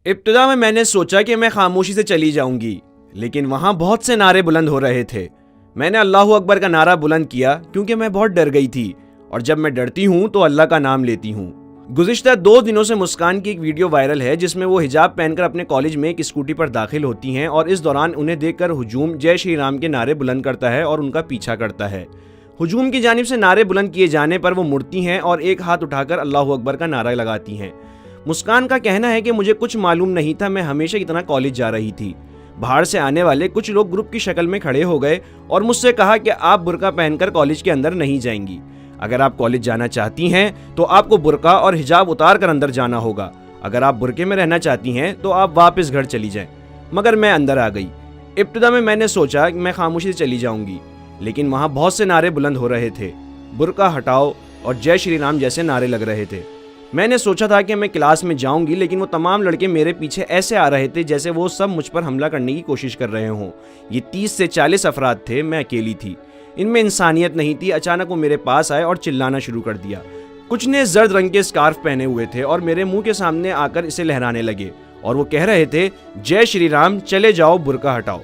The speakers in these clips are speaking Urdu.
ابتدا میں نے سوچا کہ میں خاموشی سے چلی جاؤں گی، لیکن وہاں بہت سے نعرے بلند ہو رہے تھے۔ میں نے اللہ اکبر کا نعرہ بلند کیا کیونکہ میں بہت ڈر گئی تھی، اور جب میں ڈرتی ہوں تو اللہ کا نام لیتی ہوں۔ گزشتہ 2 دنوں سے مسکان کی ایک ویڈیو وائرل ہے جس میں وہ حجاب پہن کر اپنے کالج میں ایک اسکوٹی پر داخل ہوتی ہیں، اور اس دوران انہیں دیکھ کر ہجوم جے شری رام کے نعرے بلند کرتا ہے اور ان کا پیچھا کرتا ہے۔ ہجوم کی جانب سے نعرے بلند کیے جانے پر وہ مڑتی ہیں اور ایک ہاتھ اٹھا کر اللہ اکبر کا نعرہ لگاتی ہیں۔ مسکان کا کہنا ہے کہ مجھے کچھ معلوم نہیں تھا، میں ہمیشہ کی طرح کالج جا رہی تھی۔ باہر سے آنے والے کچھ لوگ گروپ کی شکل میں کھڑے ہو گئے اور مجھ سے کہا کہ آپ برقع پہن کر کالج کے اندر نہیں جائیں گی۔ اگر آپ کالج جانا چاہتی ہیں تو آپ کو برقع اور حجاب اتار کر اندر جانا ہوگا۔ اگر آپ برقعے میں رہنا چاہتی ہیں تو آپ واپس گھر چلی جائیں۔ مگر میں اندر آ گئی۔ ابتدا میں نے سوچا کہ میں خاموشی سے چلی جاؤں گی، لیکن وہاں بہت سے نعرے بلند ہو رہے تھے۔ برقع ہٹاؤ اور جے شری رام جیسے نعرے لگ رہے تھے۔ میں نے سوچا تھا کہ میں کلاس میں جاؤں گی، لیکن وہ تمام لڑکے میرے پیچھے ایسے آ رہے تھے جیسے وہ سب مجھ پر حملہ کرنے کی کوشش کر رہے ہوں۔ یہ 30 سے 40 افراد تھے، میں اکیلی تھی، ان میں انسانیت نہیں تھی۔ اچانک وہ میرے پاس آئے اور چلانا شروع کر دیا۔ کچھ نے زرد رنگ کے سکارف پہنے ہوئے تھے اور میرے منہ کے سامنے آ کر اسے لہرانے لگے، اور وہ کہہ رہے تھے جے شری رام، چلے جاؤ، برقع ہٹاؤ۔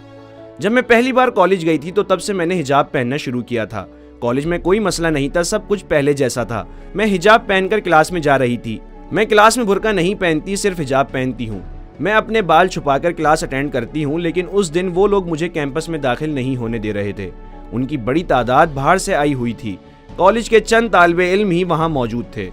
جب میں پہلی بار کالج گئی تھی تو تب سے میں نے حجاب پہننا شروع کیا تھا۔ کالج میں کوئی مسئلہ نہیں تھا، سب کچھ پہلے جیسا تھا۔ میں حجاب پہن کر کلاس میں جا رہی تھی۔ میں کلاس میں برقع نہیں پہنتی، صرف حجاب پہنتی ہوں۔ میں اپنے بال چھپا کر کلاس اٹینڈ کرتی ہوں، لیکن اس دن وہ لوگ مجھے کیمپس میں داخل نہیں ہونے دے رہے تھے۔ ان کی بڑی تعداد باہر سے آئی ہوئی تھی۔ کالج کے چند طالب علم ہی وہاں موجود تھے۔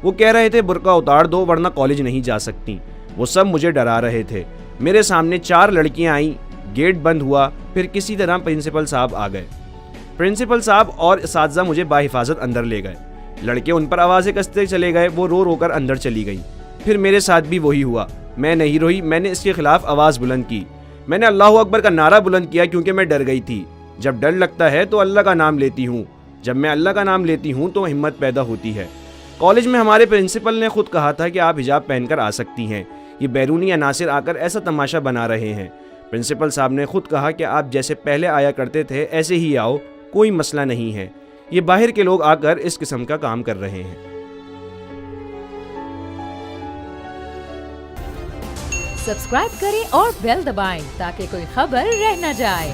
وہ کہہ رہے تھے برقع اتار دو ورنہ کالج نہیں جا سکتی۔ وہ سب مجھے ڈرا رہے تھے۔ میرے سامنے 4 لڑکیاں آئیں، گیٹ بند ہوا، پھر کسی طرح پرنسپل صاحب آ گئے۔ پرنسپل صاحب اور اساتذہ مجھے باحفاظت اندر لے گئے۔ لڑکے ان پر آوازیں کستے چلے گئے، وہ رو رو کر اندر چلی گئیں۔ پھر میرے ساتھ بھی وہی ہوا۔ میں نہیں روئی، میں نے اس کے خلاف آواز بلند کی۔ میں نے اللہ اکبر کا نعرہ بلند کیا کیونکہ میں ڈر گئی تھی۔ جب ڈر لگتا ہے تو اللہ کا نام لیتی ہوں۔ جب میں اللہ کا نام لیتی ہوں تو ہمت پیدا ہوتی ہے۔ کالج میں ہمارے پرنسپل نے خود کہا تھا کہ آپ حجاب پہن کر آ سکتی ہیں، یہ بیرونی عناصر آ کر ایسا تماشا بنا رہے ہیں۔ پرنسپل صاحب نے خود کہا کہ آپ جیسے پہلے آیا کرتے تھے ایسے ہی آؤ، کوئی مسئلہ نہیں ہے۔ یہ باہر کے لوگ آ کر اس قسم کا کام کر رہے ہیں۔ سبسکرائب کریں اور بیل دبائیں تاکہ کوئی خبر رہ نہ جائے۔